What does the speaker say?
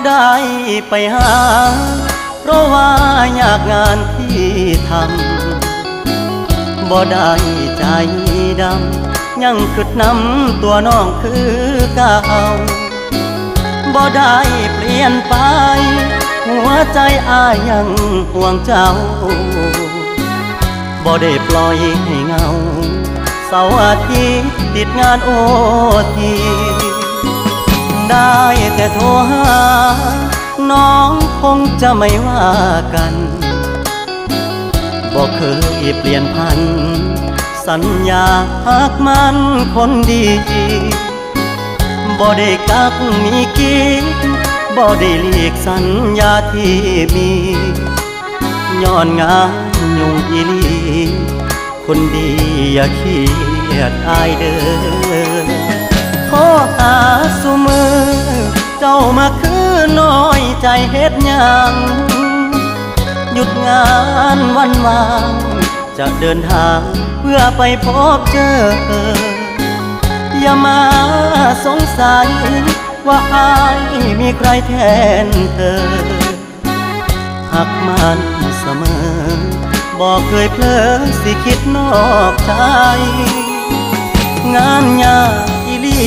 ได้ไปหาเพราะว่ายากงานที่ทำบ่ได้ใจดำยังคิดนำตัวน้องคือเก่าบ่ได้เปลี่ยนไปหัวใจอ้ายยังห่วงเจ้าบ่ได้ปล่อยให้เงาเสาร์อาทิตย์ติดงานโอทีได้แต่โทรหาน้องคงจะไม่ว่ากันบ่เคยเปลี่ยนพันสัญญาหักมันคนดีบ่ได้กักมีกิ๊กบ่ได้หลีกสัญญาที่มีย้อนงานยุ่งอีหลีคนดีอย่าเครียดอายเด้อขอหาสุมือเจ้ามาคือน้อยใจเฮ็ดหยังหยุดงานวันวางจะเดินทางเพื่อไปพบเจออย่ามาสงสัยว่าอายมีใครแทนเธอหักมันเสมอบอกเคยเพลอสิคิดนอกใจงานยากอีหลี